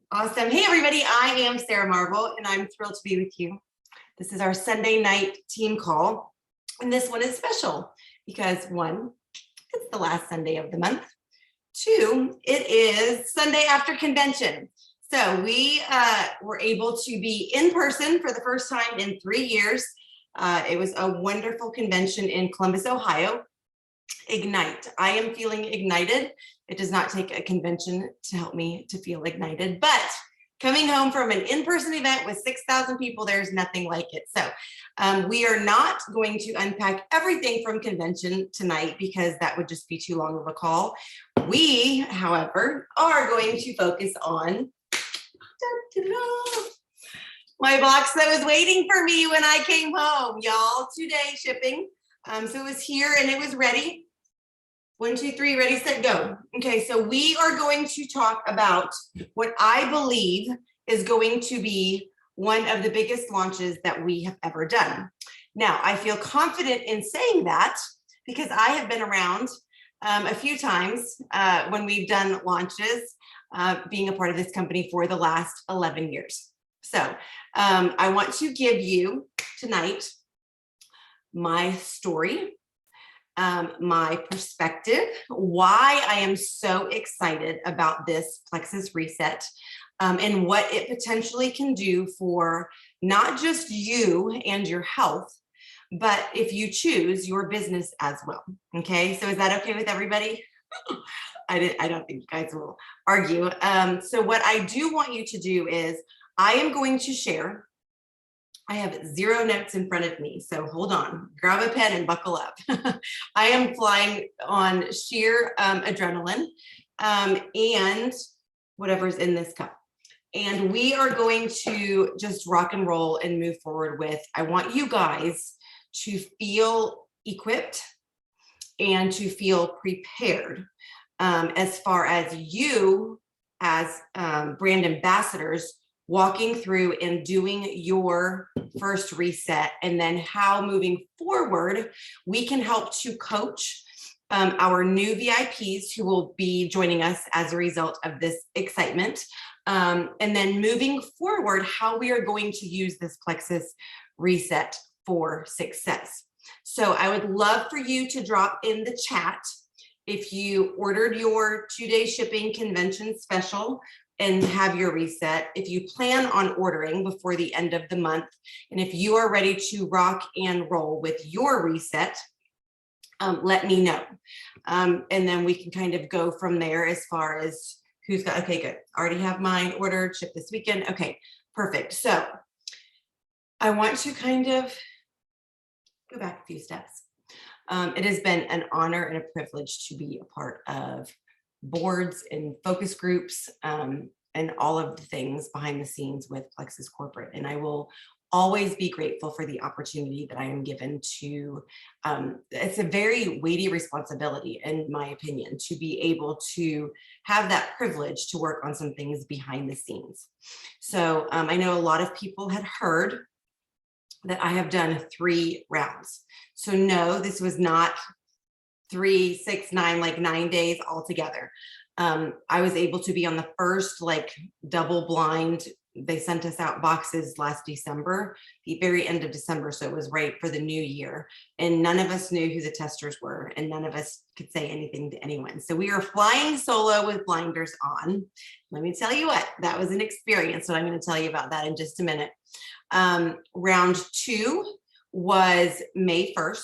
Awesome. Hey, everybody. I am Sarah Marvel, and I'm thrilled to be with you. This is our Sunday night team call, and this one is special because one, it's the last Sunday of the month. Two, it is Sunday after convention. So we were able to be in person for the first time in 3 years. It was a wonderful convention in Columbus, Ohio. Ignite. I am feeling ignited. It does not take a convention to help me to feel ignited, but coming home from an in-person event with 6,000 people, there's nothing like it. So we are not going to unpack everything from convention tonight because that would just be too long of a call. We, however, are going to focus on my box that was waiting for me when I came home, y'all. 2-day shipping. So it was here and it was ready. 1, 2, 3, ready, set, go. Okay, so we are going to talk about what I believe is going to be one of the biggest launches that we have ever done. Now, I feel confident in saying that because I have been around a few times when we've done launches, being a part of this company for the last 11 years. So I want to give you tonight my story, my perspective, why I am so excited about this Plexus Reset, and what it potentially can do for not just you and your health, but if you choose, your business as well. Okay, so is that okay with everybody? I don't think you guys will argue. So what I do want you to do is I am going to share. I have 0 notes in front of me, so hold on, grab a pen and buckle up. I am flying on sheer adrenaline and whatever's in this cup. And we are going to just rock and roll and move forward with, I want you guys to feel equipped and to feel prepared as far as you as brand ambassadors walking through and doing your first reset, and then how moving forward we can help to coach our new VIPs who will be joining us as a result of this excitement. And then moving forward, how we are going to use this Plexus Reset for success. So I would love for you to drop in the chat if you ordered your 2-day shipping convention special and have your reset, if you plan on ordering before the end of the month, and if you are ready to rock and roll with your reset, let me know. And then we can kind of go from there as far as who's got, okay, good. Already have mine ordered, ship this weekend. Okay, perfect. So I want to kind of go back a few steps. It has been an honor and a privilege to be a part of boards and focus groups and all of the things behind the scenes with Plexus Corporate. And I will always be grateful for the opportunity that I am given to, it's a very weighty responsibility, in my opinion, to be able to have that privilege to work on some things behind the scenes. So I know a lot of people had heard that I have done 3 rounds. So no, this was not 3, 6, 9, like 9 days altogether. I was able to be on the first like double blind. They sent us out boxes last December, the very end of December. So it was right for the new year. And none of us knew who the testers were, and none of us could say anything to anyone. So we were flying solo with blinders on. Let me tell you what, that was an experience. So I'm going to tell you about that in just a minute. Round 2 was May 1st.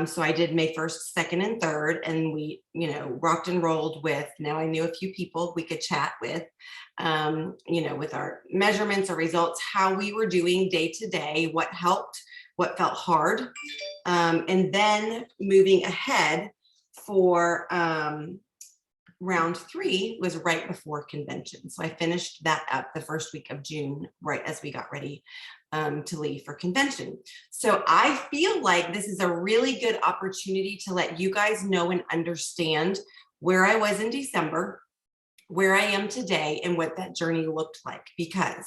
So I did May 1st, 2nd, and 3rd, and we, rocked and rolled with, now I knew a few people we could chat with, with our measurements or results, how we were doing day to day, what helped, what felt hard. And then moving ahead for round 3 was right before convention. So I finished that up the first week of June, right as we got ready to leave for convention. So I feel like this is a really good opportunity to let you guys know and understand where I was in December, where I am today, and what that journey looked like, because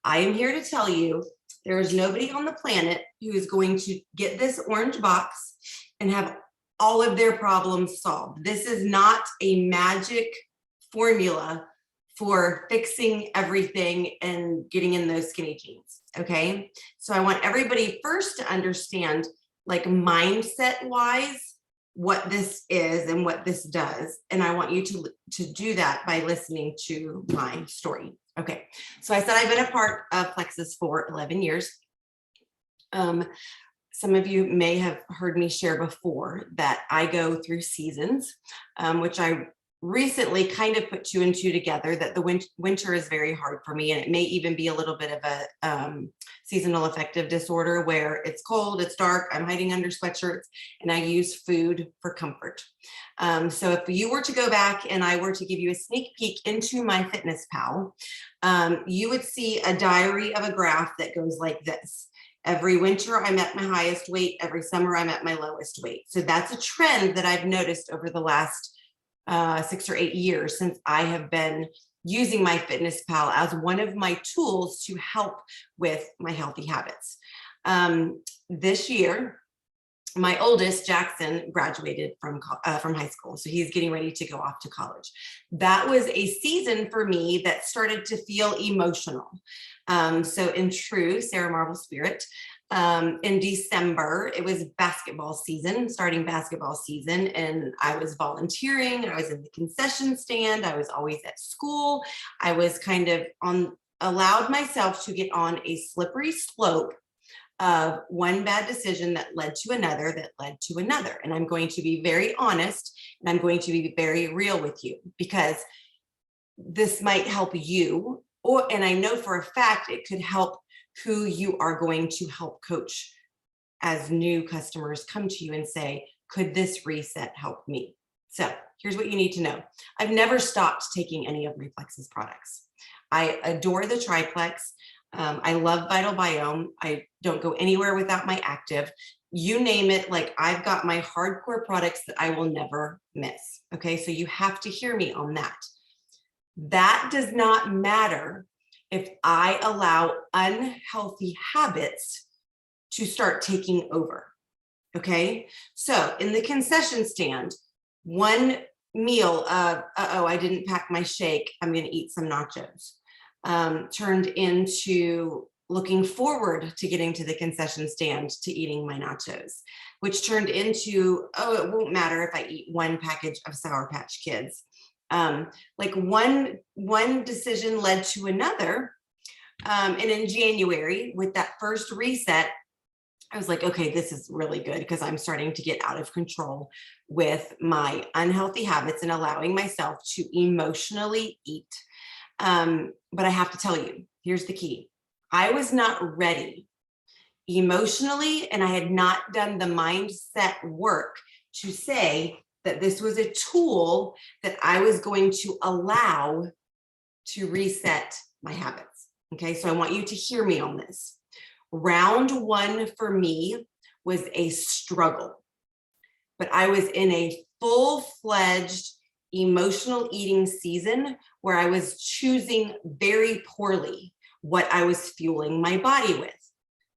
I am here to tell you there is nobody on the planet who is going to get this orange box and have all of their problems solved. This is not a magic formula for fixing everything and getting in those skinny jeans. Okay. So I want everybody first to understand, like, mindset wise, what this is and what this does. And I want you to do that by listening to my story. Okay. So I said I've been a part of Plexus for 11 years. Some of you may have heard me share before that I go through seasons, which I recently kind of put 2 and 2 together, that the winter is very hard for me, and it may even be a little bit of a seasonal affective disorder, where it's cold, it's dark, I'm hiding under sweatshirts, and I use food for comfort. So if you were to go back and I were to give you a sneak peek into my Fitness Pal, you would see a diary of a graph that goes like this. Every winter, I'm at my highest weight. Every summer, I'm at my lowest weight. So that's a trend that I've noticed over the last 6 or 8 years since I have been using my Fitness Pal as one of my tools to help with my healthy habits. This year, my oldest, Jackson, graduated from high school. So he's getting ready to go off to college. That was a season for me that started to feel emotional. So in true Sarah Marble spirit, in December, it was basketball season, starting basketball season, and I was volunteering. I was in the concession stand. I was always at school. I was kind of allowed myself to get on a slippery slope of one bad decision that led to another, that led to another. And I'm going to be very honest, and I'm going to be very real with you, because this might help you, and I know for a fact it could help who you are going to help coach as new customers come to you and say, could this reset help me? So here's what you need to know. I've never stopped taking any of my Plexus products. I adore the triplex. I love Vital Biome. I don't go anywhere without my active. You name it, like, I've got my hardcore products that I will never miss. Okay, so you have to hear me on that. That does not matter if I allow unhealthy habits to start taking over. Okay, so in the concession stand, one meal of, I didn't pack my shake, I'm going to eat some nachos, turned into looking forward to getting to the concession stand to eating my nachos, which turned into, it won't matter if I eat one package of Sour Patch Kids. Like one decision led to another. And in January, with that first reset, I was like, okay, this is really good, because I'm starting to get out of control with my unhealthy habits and allowing myself to emotionally eat. But I have to tell you, here's the key. I was not ready emotionally, and I had not done the mindset work to say that this was a tool that I was going to allow to reset my habits. Okay, so I want you to hear me on this. Round 1 for me was a struggle, but I was in a full-fledged emotional eating season where I was choosing very poorly what I was fueling my body with.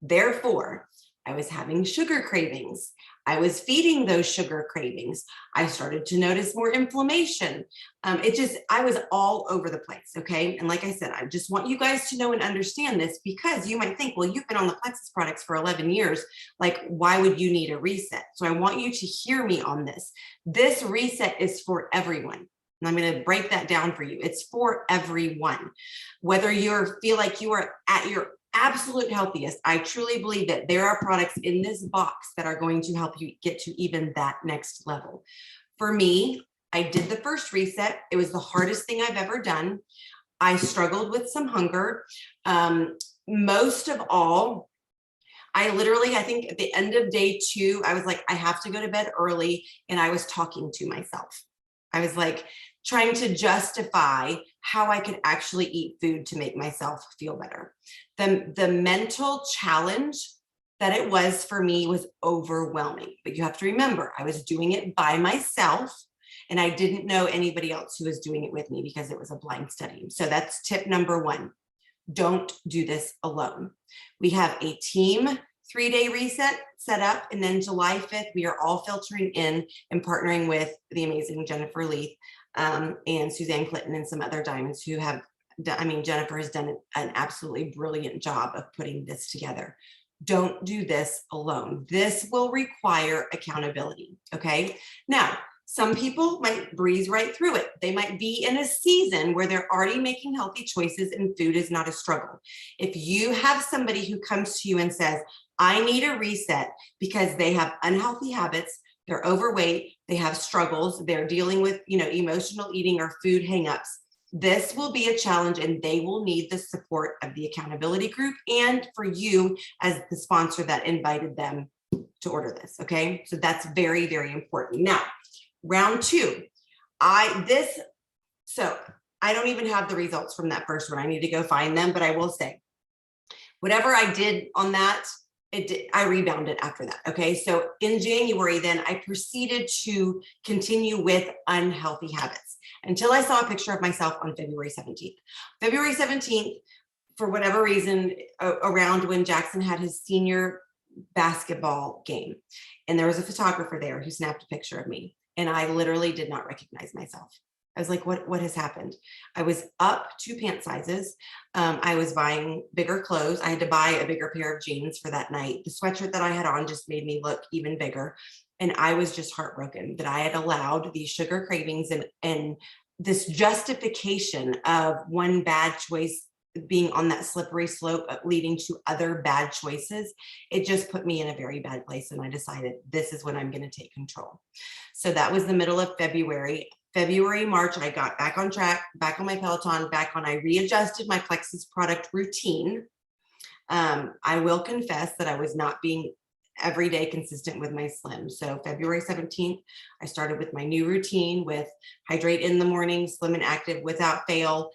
Therefore, I was having sugar cravings. I was feeding those sugar cravings. I started to notice more inflammation. I was all over the place, okay? And like I said, I just want you guys to know and understand this, because you might think, well, you've been on the Plexus products for 11 years. Like, why would you need a reset? So I want you to hear me on this. This reset is for everyone. And I'm going to break that down for you. It's for everyone. Whether you feel like you are at your absolute healthiest, I truly believe that there are products in this box that are going to help you get to even that next level. For me, I did the first reset. It was the hardest thing I've ever done. I struggled with some hunger. Most of all, I think at the end of day 2, I was like, I have to go to bed early. And I was talking to myself. I was like trying to justify how I could actually eat food to make myself feel better. The mental challenge that it was for me was overwhelming. But you have to remember, I was doing it by myself, and I didn't know anybody else who was doing it with me, because it was a blind study. So that's tip number 1. Don't do this alone. We have a team 3-day reset set up, and then July 5th, we are all filtering in and partnering with the amazing Jennifer Leith and Suzanne Clinton and some other diamonds who have, I mean, Jennifer has done an absolutely brilliant job of putting this together. Don't do this alone. This will require accountability, okay? Now, some people might breeze right through it. They might be in a season where they're already making healthy choices and food is not a struggle. If you have somebody who comes to you and says, I need a reset because they have unhealthy habits, they're overweight, they have struggles, they're dealing with, emotional eating or food hangups, this will be a challenge and they will need the support of the accountability group and for you as the sponsor that invited them to order this, okay? So that's very, very important. Now, round two, I don't even have the results from that first one. I need to go find them, but I will say, whatever I did on that, I rebounded after that, okay? So in January, then I proceeded to continue with unhealthy habits until I saw a picture of myself on February 17th. February 17th, for whatever reason, around when Jackson had his senior basketball game, and there was a photographer there who snapped a picture of me, and I literally did not recognize myself. I was like, what has happened? I was up 2 pant sizes. I was buying bigger clothes. I had to buy a bigger pair of jeans for that night. The sweatshirt that I had on just made me look even bigger. And I was just heartbroken that I had allowed these sugar cravings and this justification of one bad choice being on that slippery slope leading to other bad choices. It just put me in a very bad place. And I decided this is when I'm going to take control. So that was the middle of February. March, I got back on track, back on my Peloton, I readjusted my Plexus product routine. I will confess that I was not being everyday consistent with my slim. So February 17th, I started with my new routine with hydrate in the morning, slim and active without fail,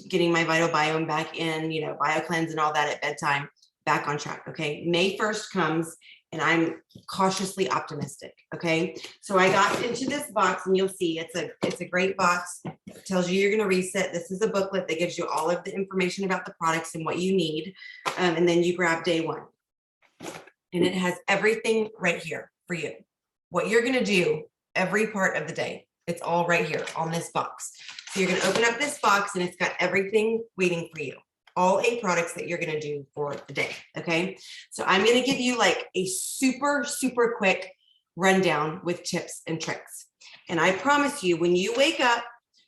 getting my vital biome back in, bio cleanse and all that at bedtime, back on track. Okay. May 1st comes and I'm cautiously optimistic. Okay. So I got into this box and you'll see it's a great box. It tells you you're going to reset. This is a booklet that gives you all of the information about the products and what you need. And then you grab day 1 and it has everything right here for you. What you're going to do every part of the day. It's all right here on this box. So you're going to open up this box and it's got everything waiting for you. All 8 products that you're going to do for the day. Okay. So I'm going to give you like a super, super quick rundown with tips and tricks. And I promise you, when you wake up,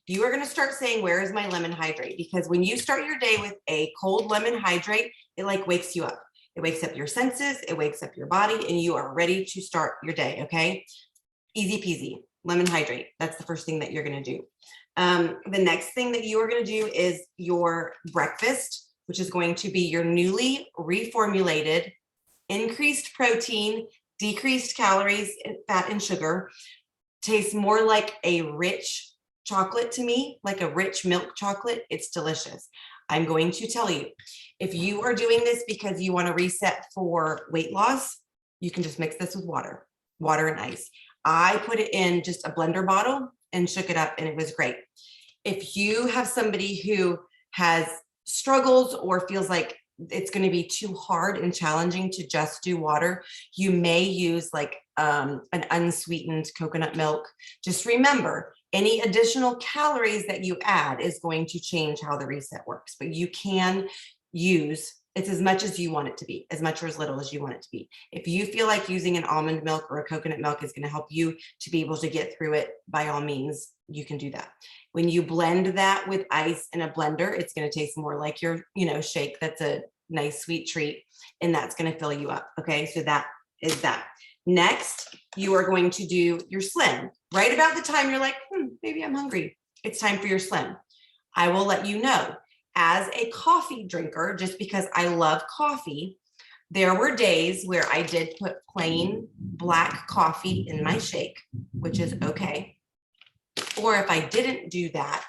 you are going to start saying, where is my lemon hydrate? Because when you start your day with a cold lemon hydrate, it like wakes you up. It wakes up your senses. It wakes up your body and you are ready to start your day. Okay. Easy peasy. Lemon hydrate. That's the first thing that you're going to do. The next thing that you are going to do is your breakfast, which is going to be your newly reformulated, increased protein, decreased calories, fat, and sugar. Tastes more like a rich chocolate to me, like a rich milk chocolate. It's delicious. I'm going to tell you, if you are doing this because you want to reset for weight loss, you can just mix this with water and ice. I put it in just a blender bottle and shook it up and it was great. If you have somebody who has struggles or feels like it's going to be too hard and challenging to just do water, you may use like an unsweetened coconut milk. Just remember, any additional calories that you add is going to change how the reset works, but you can use it's as much as you want it to be, as much or as little as you want it to be. If you feel like using an almond milk or a coconut milk is going to help you to be able to get through it, by all means, you can do that. When you blend that with ice in a blender, it's going to taste more like your, shake. That's a nice sweet treat, and that's going to fill you up. Okay, so that is that. Next, you are going to do your slim. Right about the time you're like, maybe I'm hungry. It's time for your slim. I will let you know. As a coffee drinker, just because I love coffee, there were days where I did put plain black coffee in my shake, which is okay. Or if I didn't do that,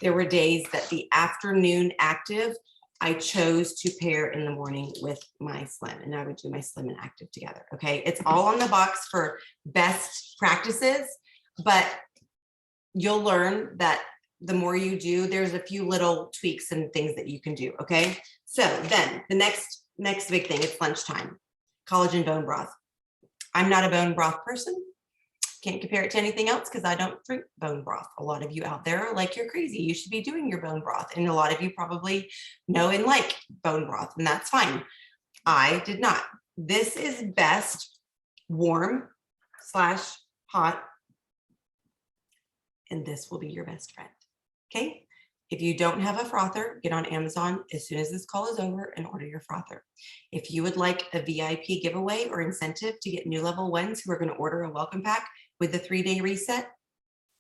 there were days that the afternoon active, I chose to pair in the morning with my slim, and I would do my slim and active together. Okay. It's all on the box for best practices, but you'll learn that the more you do, there's a few little tweaks and things that you can do. Okay. So then the next big thing, it's lunchtime, collagen bone broth. I'm not a bone broth person. Can't compare it to anything else because I don't drink bone broth. A lot of you out there are like, you're crazy. You should be doing your bone broth. And a lot of you probably know and like bone broth, and that's fine. I did not. This is best warm / hot, and this will be your best friend. Okay. If you don't have a frother, get on Amazon as soon as this call is over and order your frother. If you would like a VIP giveaway or incentive to get new level ones who are going to order a welcome pack with the 3-day reset,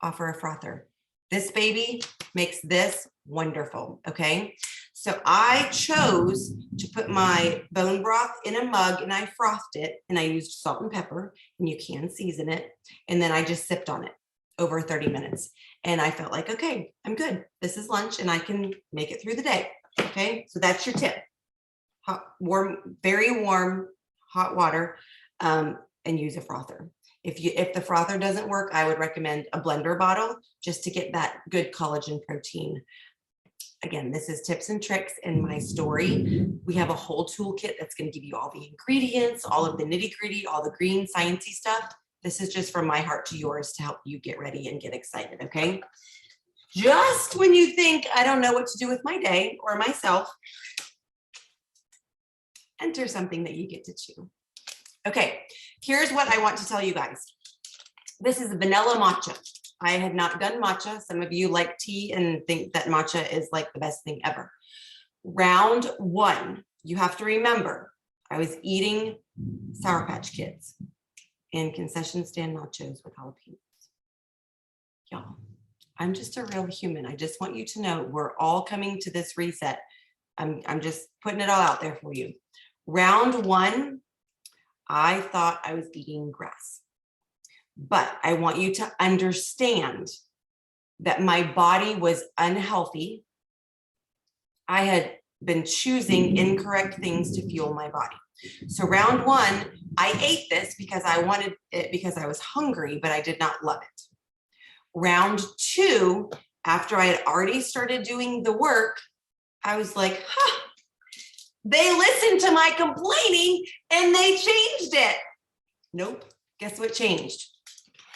offer a frother. This baby makes this wonderful. Okay. So I chose to put my bone broth in a mug and I frothed it, and I used salt and pepper, and you can season it. And then I just sipped on it over 30 minutes. And I felt like, okay, I'm good. This is lunch and I can make it through the day. Okay. So that's your tip. Hot, warm, very warm, hot water, and use a frother. If the frother doesn't work, I would recommend a blender bottle just to get that good collagen protein. Again, this is tips and tricks in my story. We have a whole toolkit that's going to give you all the ingredients, all of the nitty gritty, all the green sciencey stuff. This is just from my heart to yours to help you get ready and get excited, okay? Just when you think, I don't know what to do with my day or myself, enter something that you get to chew. Okay, here's what I want to tell you guys. This is vanilla matcha. I had not done matcha. Some of you like tea and think that matcha is like the best thing ever. Round 1, you have to remember, I was eating Sour Patch Kids and concession stand nachos with jalapenos. Y'all, I'm just a real human. I just want you to know we're all coming to this reset. I'm just putting it all out there for you. Round 1, I thought I was eating grass. But I want you to understand that my body was unhealthy. I had been choosing incorrect things to fuel my body. So round 1, I ate this because I wanted it because I was hungry, but I did not love it. Round 2, after I had already started doing the work, I was like, they listened to my complaining and they changed it. Nope. Guess what changed?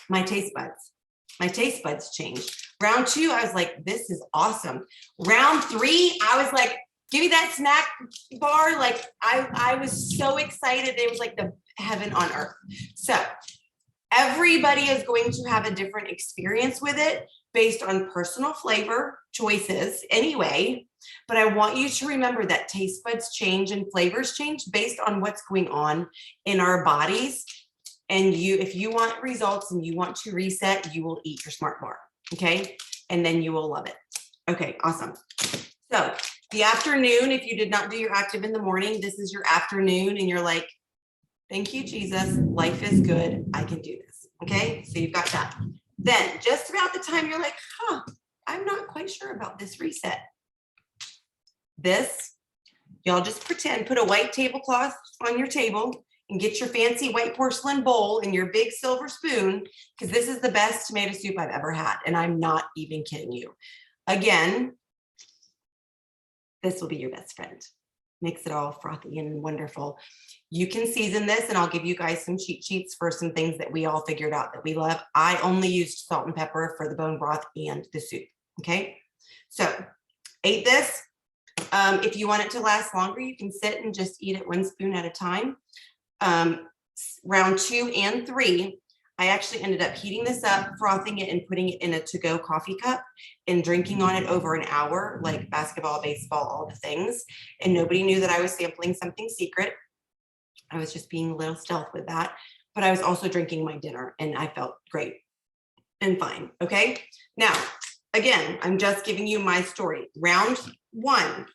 My taste buds. My taste buds changed. Round 2, I was like, this is awesome. Round 3, I was like, give me that snack bar. Like I was so excited. It was like the heaven on earth. So everybody is going to have a different experience with it based on personal flavor choices anyway. But I want you to remember that taste buds change and flavors change based on what's going on in our bodies. And if you want results and you want to reset, you will eat your Smart Bar, okay? And then you will love it. Okay, awesome. So the afternoon, if you did not do your active in the morning, this is your afternoon and you're like, thank you, Jesus, life is good, I can do this, okay? So you've got that. Then just about the time you're like, I'm not quite sure about this reset. This, y'all just pretend, put a white tablecloth on your table and get your fancy white porcelain bowl and your big silver spoon, because this is the best tomato soup I've ever had. And I'm not even kidding you. Again, this will be your best friend. Makes it all frothy and wonderful. You can season this, and I'll give you guys some cheat sheets for some things that we all figured out that we love. I only used salt and pepper for the bone broth and the soup, okay? So, ate this. If you want it to last longer, you can sit and just eat it 1 spoon at a time. Round 2 and 3, I actually ended up heating this up, frothing it, and putting it in a to-go coffee cup and drinking on it over an hour, like basketball, baseball, all the things. And nobody knew that I was sampling something secret. I was just being a little stealth with that. But I was also drinking my dinner and I felt great and fine. Okay. Now, again, I'm just giving you my story. Round 1,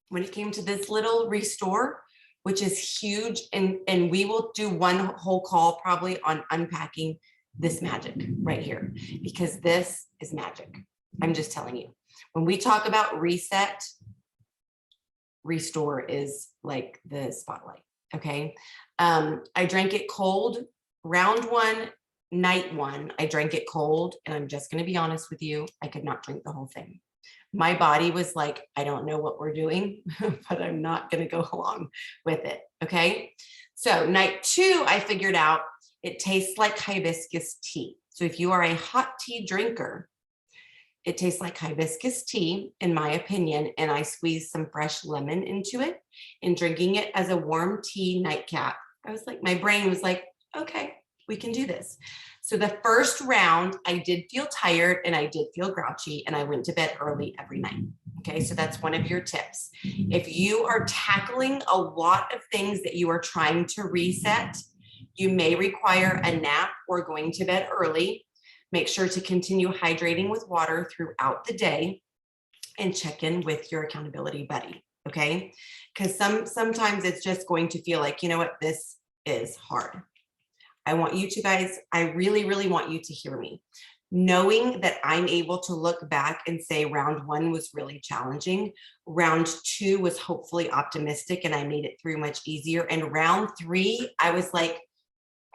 when it came to this little restore, which is huge. And we will do one whole call probably on unpacking this magic right here, because this is magic. I'm just telling you, when we talk about reset, restore is like the spotlight. Okay. I drank it cold. Round 1, night 1, I drank it cold. And I'm just going to be honest with you. I could not drink the whole thing. My body was like, I don't know what we're doing, but I'm not going to go along with it. Okay. So night 2, I figured out It tastes like hibiscus tea. So if you are a hot tea drinker, it tastes like hibiscus tea, in my opinion, and I squeezed some fresh lemon into it and drinking it as a warm tea nightcap. I was like, my brain was like, okay, we can do this. So the first round, I did feel tired and I did feel grouchy and I went to bed early every night. Okay, so that's one of your tips. If you are tackling a lot of things that you are trying to reset, you may require a nap or going to bed early. Make sure to continue hydrating with water throughout the day and check in with your accountability buddy, okay? Because sometimes it's just going to feel like, you know what, this is hard. I want you to guys, I really, really want you to hear me. Knowing that I'm able to look back and say round 1 was really challenging. Round 2 was hopefully optimistic and I made it through much easier. And round 3, I was like,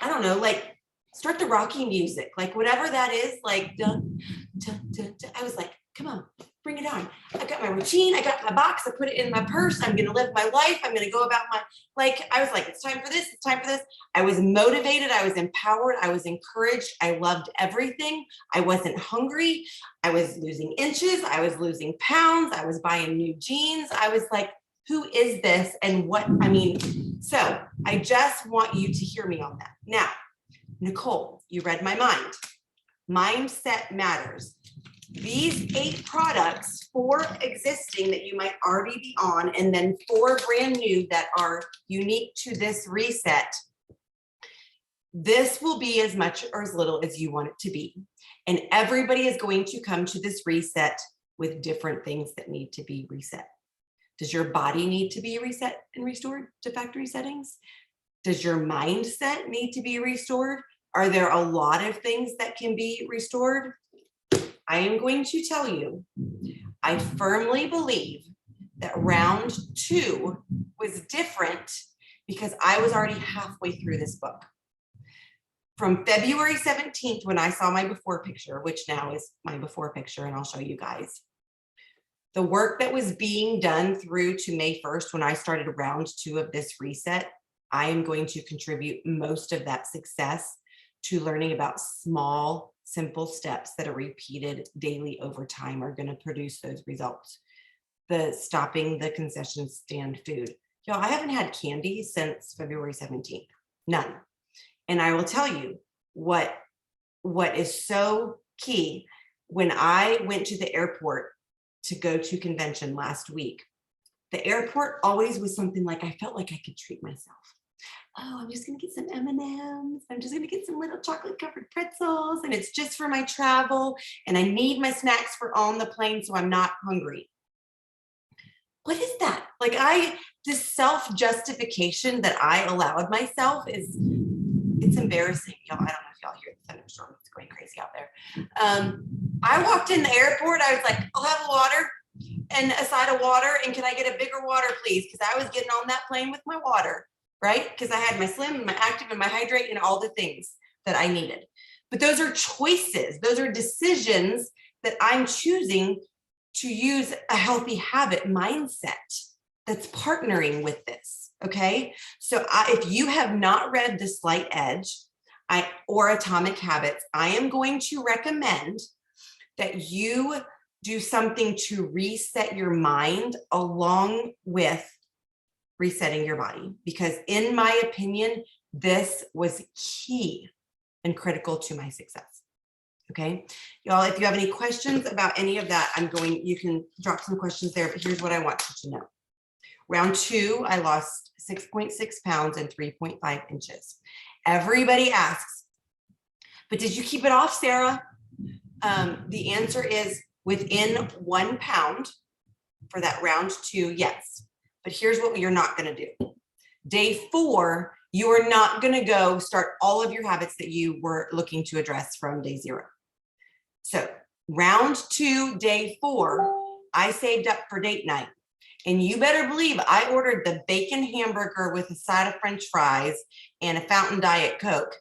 I don't know, like, start the Rocky music, like whatever that is, like, dun, dun, dun, dun. I was like, come on, bring it on. I got my routine, I got my box, I put it in my purse, I'm gonna live my life, I'm gonna go about my, like, I was like, it's time for this, it's time for this. I was motivated, I was empowered, I was encouraged, I loved everything. I wasn't hungry, I was losing inches, I was losing pounds, I was buying new jeans. I was like, who is this and what, I mean, so I just want you to hear me on that. Now, Nicole, you read my mind. Mindset matters. These 8 products, 4 existing that you might already be on, and then 4 brand new that are unique to this reset. This will be as much or as little as you want it to be. And everybody is going to come to this reset with different things that need to be reset. Does your body need to be reset and restored to factory settings? Does your mindset need to be restored? Are there a lot of things that can be restored? I am going to tell you, I firmly believe that round 2 was different because I was already halfway through this book. From February 17th, when I saw my before picture, which now is my before picture, and I'll show you guys, the work that was being done through to May 1st, when I started round 2 of this reset, I am going to contribute most of that success to learning about small, simple steps that are repeated daily over time are going to produce those results. The stopping the concession stand food. Y'all, I haven't had candy since February 17th, none. And I will tell you what is so key. When I went to the airport to go to convention last week, the airport always was something like, I felt like I could treat myself. Oh, I'm just gonna get some M&Ms. I'm just gonna get some little chocolate covered pretzels, and it's just for my travel, and I need my snacks for on the plane so I'm not hungry. What is that? Like, this self-justification that I allowed myself it's embarrassing, y'all. I don't know if y'all hear the thunderstorm. It's going crazy out there. I walked in the airport. I was like, I'll have a water and a side of water, and can I get a bigger water, please? Because I was getting on that plane with my water, right? Because I had my Slim and my Active and my Hydrate and all the things that I needed. But those are choices. Those are decisions that I'm choosing to use a healthy habit mindset that's partnering with this, okay? So if you have not read The Slight Edge or Atomic Habits, I am going to recommend that you do something to reset your mind along with resetting your body, because in my opinion, this was key and critical to my success. Okay, y'all, if you have any questions about any of that, you can drop some questions there, but here's what I want you to know. Round 2, I lost 6.6 pounds and 3.5 inches. Everybody asks, but did you keep it off, Sarah? The answer is within 1 pound for that round 2, yes. But here's what you're not gonna do. Day 4, you are not gonna go start all of your habits that you were looking to address from day 0. So round 2, day 4, I saved up for date night. And you better believe I ordered the bacon hamburger with a side of French fries and a Fountain Diet Coke.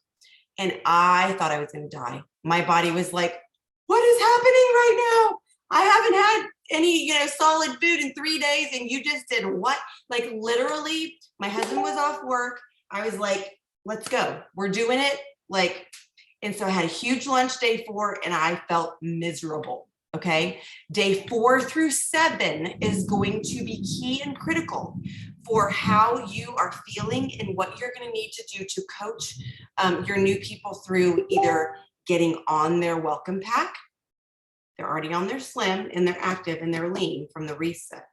And I thought I was gonna die. My body was like, what is happening right now? I haven't had any, solid food in 3 days, and you just did what? Like, literally, my husband was off work. I was like, let's go. We're doing it. like, and so I had a huge lunch day 4 and I felt miserable. Okay. Day 4 through 7 is going to be key and critical for how you are feeling and what you're going to need to do to coach your new people through either getting on their welcome pack. They're already on their slim and they're active and they're lean from the reset.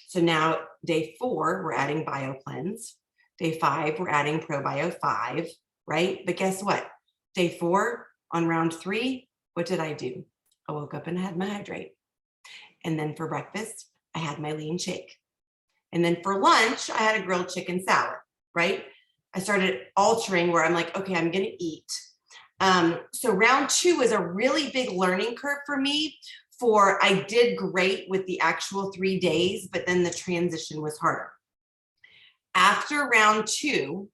So now day 4, we're adding Bio Cleanse. Day 5, we're adding ProBio 5, right? But guess what? Day 4 on round 3, what did I do? I woke up and had my hydrate. And then for breakfast, I had my lean shake. And then for lunch, I had a grilled chicken salad, right? I started altering where I'm like, okay, I'm going to eat. So round 2 is a really big learning curve for me. I did great with the actual 3 days, but then the transition was harder. After round 2,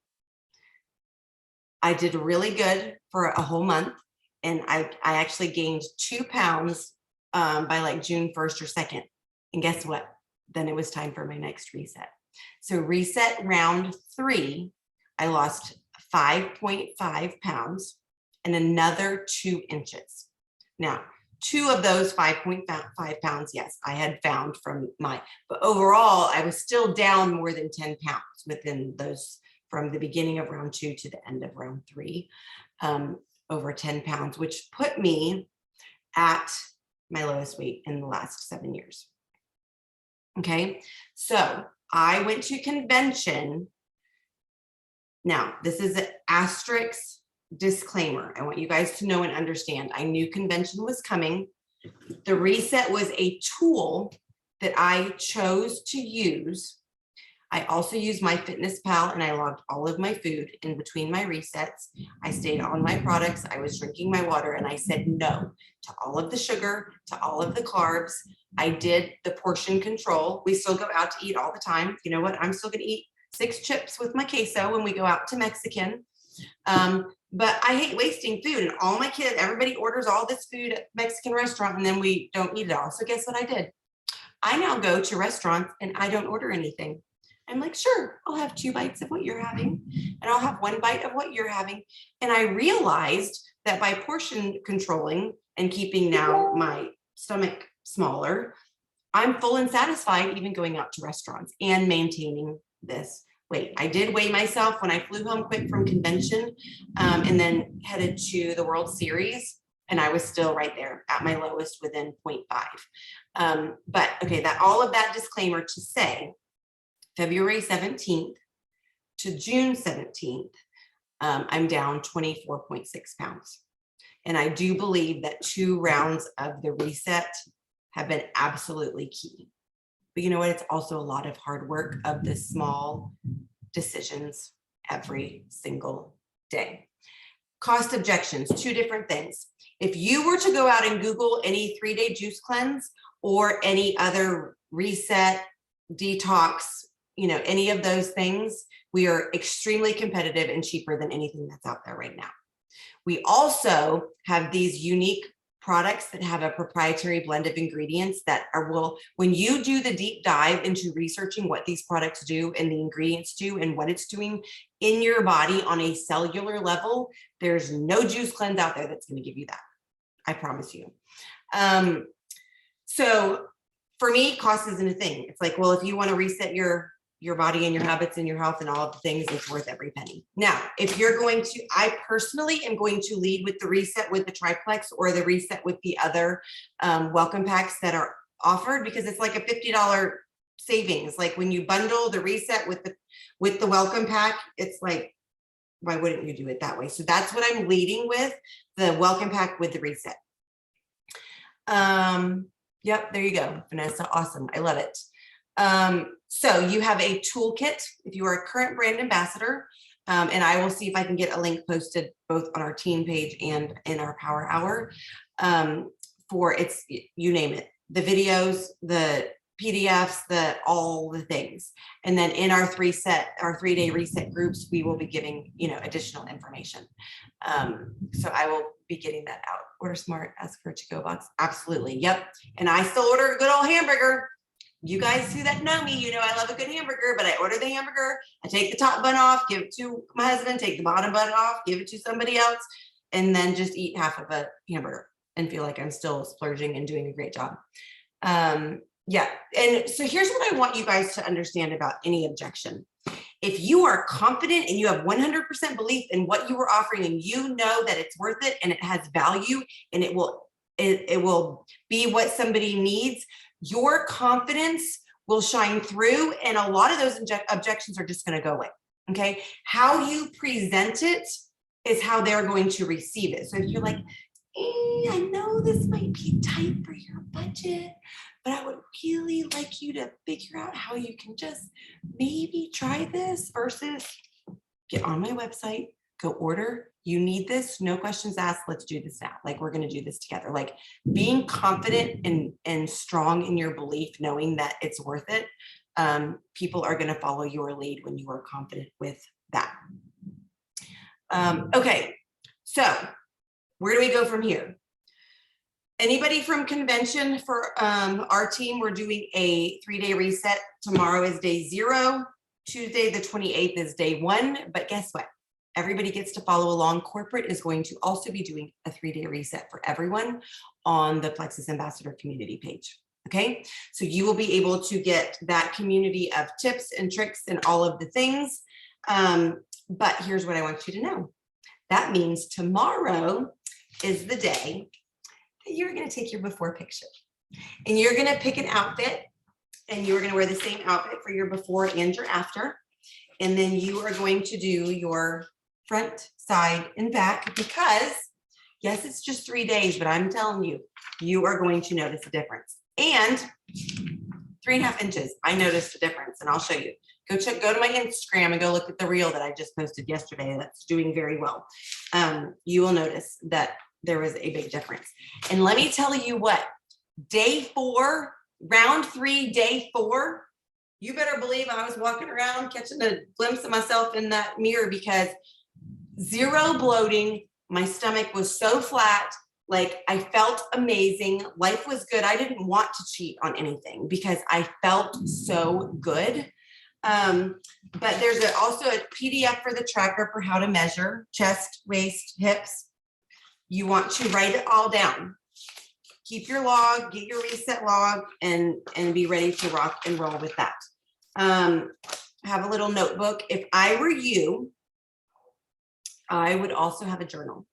I did really good for a whole month. And I actually gained 2 pounds by like June 1st or 2nd. And guess what? Then it was time for my next reset. So reset round 3, I lost 5.5 pounds and another 2 inches. Now, 2 of those 5.5 pounds, yes, I had found but overall, I was still down more than 10 pounds within those, from the beginning of round 2 to the end of round 3, over 10 pounds, which put me at my lowest weight in the last 7 years. Okay, so I went to convention. Now, this is an asterisk disclaimer. I want you guys to know and understand. I knew convention was coming. The reset was a tool that I chose to use. I also used MyFitnessPal and I logged all of my food in between my resets. I stayed on my products. I was drinking my water and I said no to all of the sugar, to all of the carbs. I did the portion control. We still go out to eat all the time. You know what? I'm still going to eat 6 chips with my queso when we go out to Mexican. But I hate wasting food, and all my kids, everybody orders all this food at Mexican restaurant and then we don't eat it all. So guess what I did? I now go to restaurants and I don't order anything. I'm like, sure, I'll have 2 bites of what you're having and I'll have 1 bite of what you're having. And I realized that by portion controlling and keeping now my stomach smaller, I'm full and satisfied even going out to restaurants and maintaining this weight. I did weigh myself when I flew home quick from convention and then headed to the World Series. And I was still right there at my lowest within 0.5. But okay, all of that disclaimer to say, February 17th to June 17th, I'm down 24.6 pounds. And I do believe that 2 rounds of the reset have been absolutely key. But you know what? It's also a lot of hard work of the small decisions every single day. Cost objections, 2 different things. If you were to go out and Google any 3-day juice cleanse or any other reset, detox, any of those things, we are extremely competitive and cheaper than anything that's out there right now. We also have these unique products that have a proprietary blend of ingredients that when you do the deep dive into researching what these products do and the ingredients do and what it's doing in your body on a cellular level, there's no juice cleanse out there that's going to give you that. I promise you. So for me, cost isn't a thing. It's like, well, if you want to reset your body and your habits and your health and all of the things, it's worth every penny. Now, if you're going to, I personally am going to lead with the reset with the triplex or the reset with the other welcome packs that are offered, because it's like a $50 savings. Like when you bundle the reset with the welcome pack, it's like, why wouldn't you do it that way? So that's what I'm leading with, the welcome pack with the reset. Yep, there you go, Vanessa. Awesome. I love it. So you have a toolkit if you are a current brand ambassador, and I will see if I can get a link posted both on our team page and in our Power Hour for you name it, the videos, the PDFs, all the things. And then in our 3-day reset groups, we will be giving, additional information. So I will be getting that out. Order smart, ask for a to-go box. Absolutely. Yep. And I still order a good old hamburger. You guys who that know me, you know I love a good hamburger, but I order the hamburger, I take the top bun off, give it to my husband, take the bottom bun off, give it to somebody else, and then just eat half of a hamburger and feel like I'm still splurging and doing a great job. Yeah, and so here's what I want you guys to understand about any objection. If you are confident and you have 100% belief in what you are offering, and you know that it's worth it and it has value and it will be what somebody needs, your confidence will shine through, and a lot of those objections are just going to go away. Okay, how you present it is how they're going to receive it. So if you're like, I know this might be tight for your budget, but I would really like you to figure out how you can just maybe try this, versus get on my website, go order. You need this, no questions asked. Let's do this now. Like, we're going to do this together. Like, being confident and strong in your belief, knowing that it's worth it. People are going to follow your lead when you are confident with that. Okay, so where do we go from here? Anybody from convention for our team? We're doing a 3-day reset. Tomorrow is day 0. Tuesday, the 28th is day 1. But guess what? Everybody gets to follow along. Corporate is going to also be doing a 3-day reset for everyone on the Plexus Ambassador community page. Okay, so you will be able to get that community of tips and tricks and all of the things. But here's what I want you to know. That means tomorrow is the day that you're going to take your before picture, and you're going to pick an outfit, and you're going to wear the same outfit for your before and your after. And then you are going to do your front, side, and back, because yes, it's just 3 days, but I'm telling you, you are going to notice a difference. And 3.5 inches, I noticed a difference, and I'll show you. Go to my Instagram and go look at the reel that I just posted yesterday. That's doing very well. You will notice that there was a big difference. And let me tell you what, day 4, round 3, day 4, you better believe I was walking around catching a glimpse of myself in that mirror, because 0 bloating. My stomach was so flat. Like, I felt amazing. Life was good. I didn't want to cheat on anything because I felt so good. But there's also a PDF for the tracker for how to measure chest, waist, hips. You want to write it all down. Keep your log, get your reset log, and be ready to rock and roll with that. Have a little notebook. If I were you, I would also have a journal.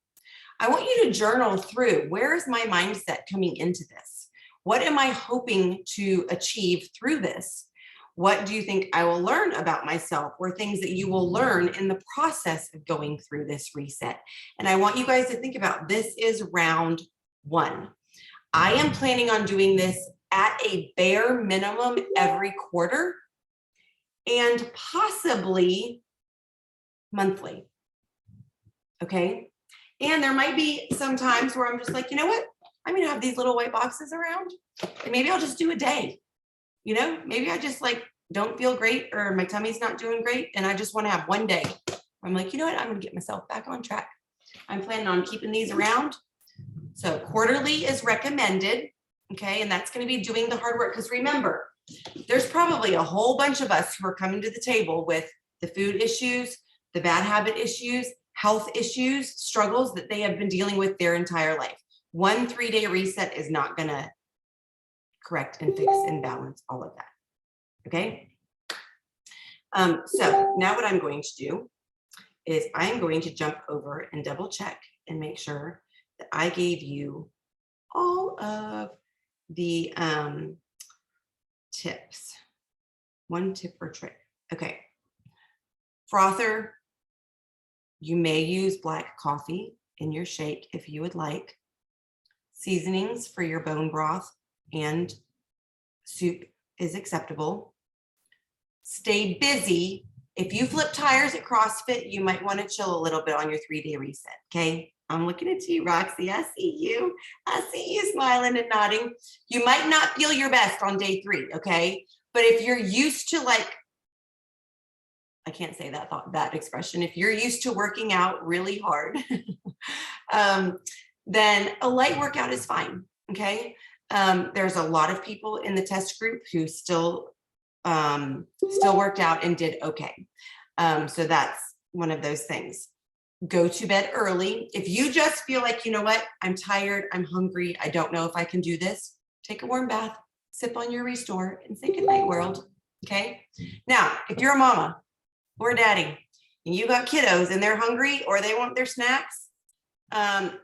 I want you to journal through, where is my mindset coming into this? What am I hoping to achieve through this? What do you think I will learn about myself, or things that you will learn in the process of going through this reset? And I want you guys to think about, this is round 1. I am planning on doing this at a bare minimum every quarter, and possibly monthly. Okay. And there might be some times where I'm just like, you know what? I'm going to have these little white boxes around, and maybe I'll just do a day. You know, maybe I just like don't feel great, or my tummy's not doing great, and I just want to have one day. I'm like, you know what? I'm going to get myself back on track. I'm planning on keeping these around. So quarterly is recommended. Okay. And that's going to be doing the hard work. Because remember, there's probably a whole bunch of us who are coming to the table with the food issues, the bad habit issues, health issues, struggles that they have been dealing with their entire life. One 3-day reset is not going to correct and fix and balance all of that. Okay. So now what I'm going to do is I'm going to jump over and double check and make sure that I gave you all of the tips. One tip or trick. Okay. Frother. You may use black coffee in your shake if you would like. Seasonings for your bone broth and soup is acceptable. Stay busy. If you flip tires at CrossFit, you might want to chill a little bit on your 3-day reset. Okay. I'm looking at you, Roxy. I see you. I see you smiling and nodding. You might not feel your best on day 3. Okay. But if you're used to, like, I can't say that expression. If you're used to working out really hard, then a light workout is fine. Okay. There's a lot of people in the test group who still worked out and did okay. So that's one of those things. Go to bed early. If you just feel like, you know what, I'm tired, I'm hungry, I don't know if I can do this, take a warm bath, sip on your Restore, and say good night, world. Okay. Now, if you're a mama or a daddy and you got kiddos and they're hungry or they want their snacks,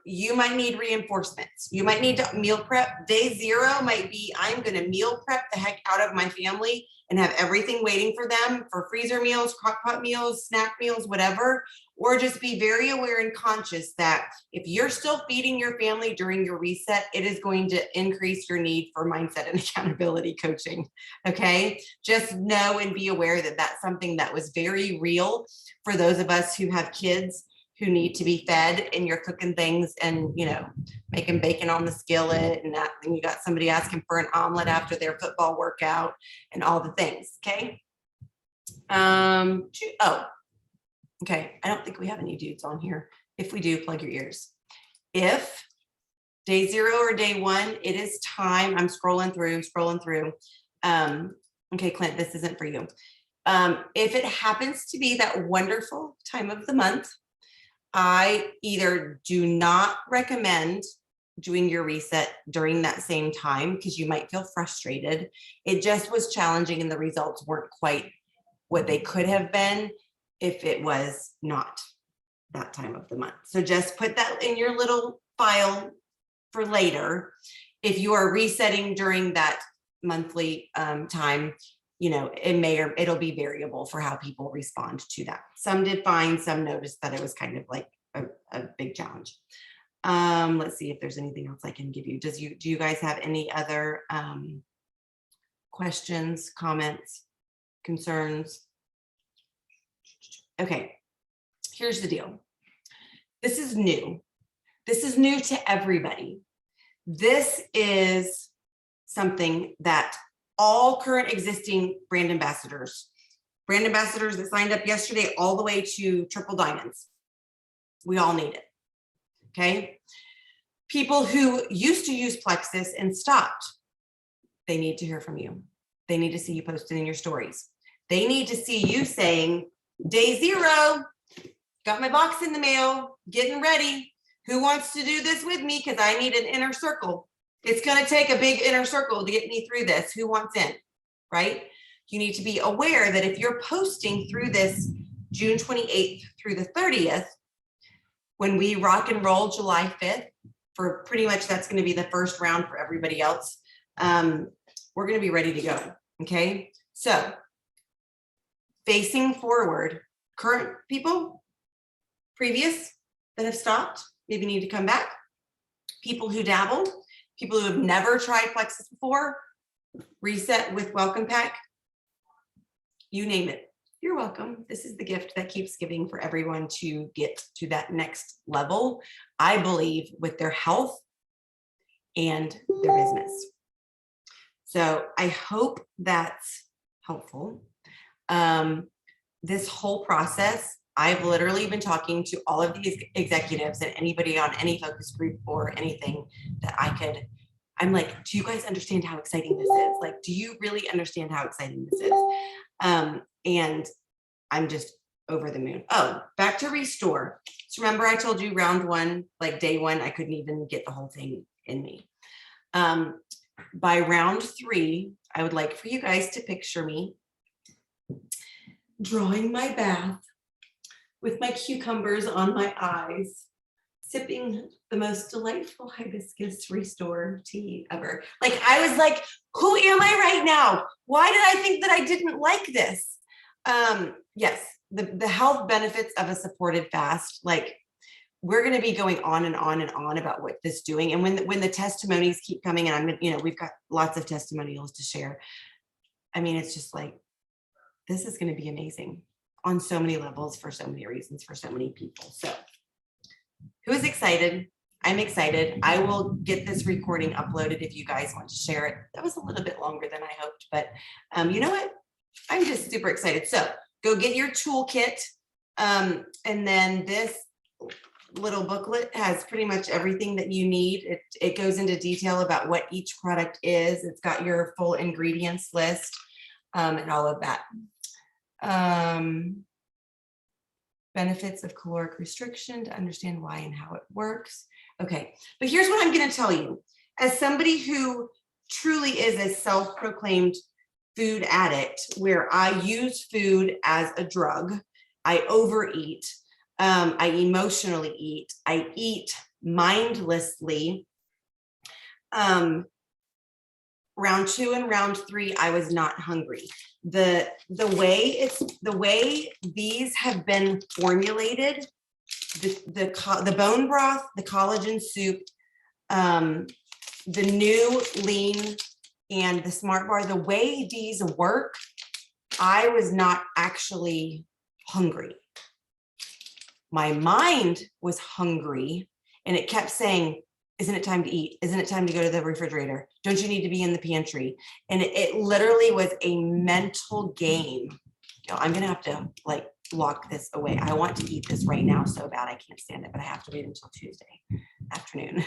you might need reinforcements. You might need to meal prep. Day 0 might be, I'm going to meal prep the heck out of my family and have everything waiting for them for freezer meals, crock pot meals, snack meals, whatever. Or just be very aware and conscious that if you're still feeding your family during your reset, it is going to increase your need for mindset and accountability coaching. Okay. Just know and be aware that that's something that was very real for those of us who have kids who need to be fed, and you're cooking things and, you know, making bacon on the skillet, and that, and you got somebody asking for an omelet after their football workout and all the things. Okay. Okay. I don't think we have any dudes on here. If we do, plug your ears. If day 0 or day 1, it is time. I'm scrolling through. Okay, Clint, this isn't for you. If it happens to be that wonderful time of the month, I either do not recommend doing your reset during that same time because you might feel frustrated. It just was challenging and the results weren't quite what they could have been if it was not that time of the month. So just put that in your little file for later. If you are resetting during that monthly time, you know, it may or it'll be variable for how people respond to that. Some did fine, some noticed that it was kind of like a big challenge. Let's see if there's anything else I can give you. Do you guys have any other questions, comments, concerns? Okay, here's the deal. This is new. This is new to everybody. This is something that all current existing brand ambassadors that signed up yesterday, all the way to triple diamonds. We all need it. Okay. People who used to use Plexus and stopped, they need to hear from you. They need to see you posted in your stories. They need to see you saying, day 0, got my box in the mail, getting ready. Who wants to do this with me? Because I need an inner circle. It's going to take a big inner circle to get me through this. Who wants in, right? You need to be aware that if you're posting through this June 28th through the 30th, when we rock and roll July 5th, for pretty much that's going to be the first round for everybody else, we're going to be ready to go. Okay. So facing forward, current people, previous that have stopped, maybe need to come back, people who dabbled, people who have never tried Plexus before, reset with welcome pack, you name it. You're welcome. This is the gift that keeps giving for everyone to get to that next level, I believe, with their health and their business. So I hope that's helpful. This whole process, I've literally been talking to all of these executives and anybody on any focus group or anything that I'm like, do you guys understand how exciting this is? Like, do you really understand how exciting this is? And I'm just over the moon. Oh, back to Restore. So remember I told you round 1, like day 1, I couldn't even get the whole thing in me. By round 3, I would like for you guys to picture me drawing my bath with my cucumbers on my eyes, sipping the most delightful hibiscus Restore tea ever. Like, I was like, who am I right now? Why did I think that I didn't like this? Yes, the health benefits of a supported fast, like, we're going to be going on and on and on about what this is doing. And when the testimonies keep coming, and we've got lots of testimonials to share. I mean, it's just like, this is going to be amazing on so many levels, for so many reasons, for so many people. So who is excited? I'm excited. I will get this recording uploaded if you guys want to share it. That was a little bit longer than I hoped, but you know what? I'm just super excited. So go get your toolkit. And then this, little booklet has pretty much everything that you need. It goes into detail about what each product is. It's got your full ingredients list and all of that. Benefits of caloric restriction to understand why and how it works. Okay, but here's what I'm going to tell you. As somebody who truly is a self-proclaimed food addict, where I use food as a drug, I overeat, I emotionally eat, I eat mindlessly. Round 2 and round 3, I was not hungry. The way these have been formulated, the bone broth, the collagen soup, the new lean, and the smart bar, the way these work, I was not actually hungry. My mind was hungry, and it kept saying, isn't it time to eat? Isn't it time to go to the refrigerator? Don't you need to be in the pantry? And it literally was a mental game. You know, I'm gonna have to like lock this away. I want to eat this right now so bad. I can't stand it, but I have to wait until Tuesday afternoon.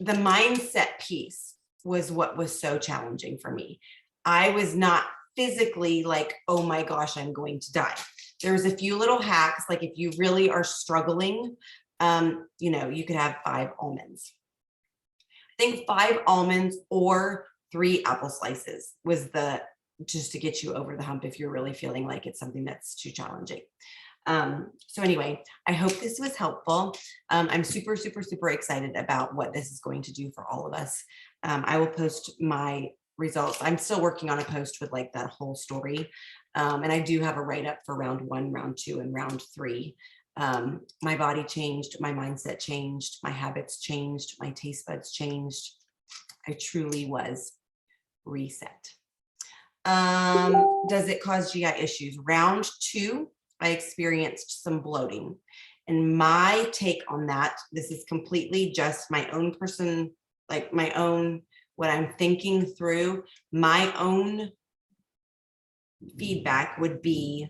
The mindset piece was what was so challenging for me. I was not physically like, oh my gosh, I'm going to die. There's a few little hacks, like if you really are struggling, you know, you could have 5 almonds. I think 5 almonds or 3 apple slices was just to get you over the hump if you're really feeling like it's something that's too challenging. So anyway, I hope this was helpful. I'm super, super, super excited about what this is going to do for all of us. I will post my results. I'm still working on a post with like that whole story. And I do have a write-up for round 1, round 2, and round 3. My body changed, my mindset changed, my habits changed, my taste buds changed. I truly was reset. Does it cause GI issues? Round 2, I experienced some bloating. And my take on that, this is completely just my own person, like my own, what I'm thinking through, my own feedback would be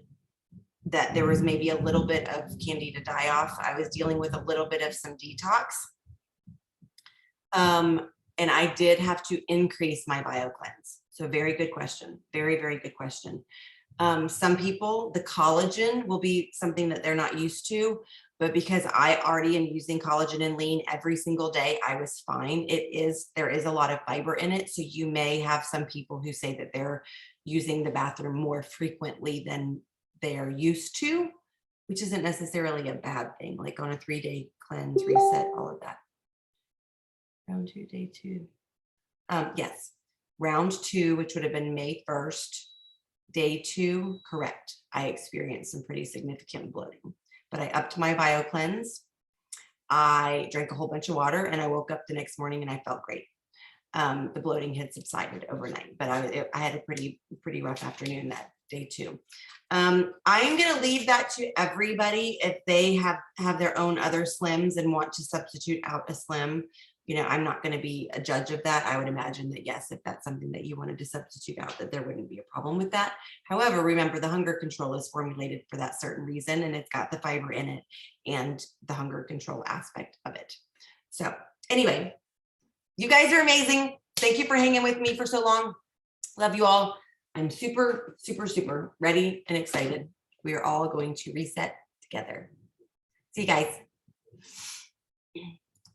that there was maybe a little bit of candida die-off. I was dealing with a little bit of some detox. And I did have to increase my BioCleanse. So very good question. Very, very good question. Some people, the collagen will be something that they're not used to, but because I already am using collagen and lean every single day, I was fine. There is a lot of fiber in it. So you may have some people who say that they're using the bathroom more frequently than they're used to, which isn't necessarily a bad thing, like on a 3-day cleanse, reset, all of that. Round 2, day 2. Yes, round 2, which would have been May 1st, day 2, correct. I experienced some pretty significant bloating, but I upped my BioCleanse. I drank a whole bunch of water, and I woke up the next morning and I felt great. The bloating had subsided overnight, but I had a pretty rough afternoon that day 2. I am going to leave that to everybody if they have their own other slims and want to substitute out a slim. You know, I'm not going to be a judge of that. I would imagine that, yes, if that's something that you wanted to substitute out, that there wouldn't be a problem with that. However, remember, the hunger control is formulated for that certain reason, and it's got the fiber in it and the hunger control aspect of it. So anyway, you guys are amazing. Thank you for hanging with me for so long. Love you all. I'm super, super, super ready and excited. We are all going to reset together. See you guys.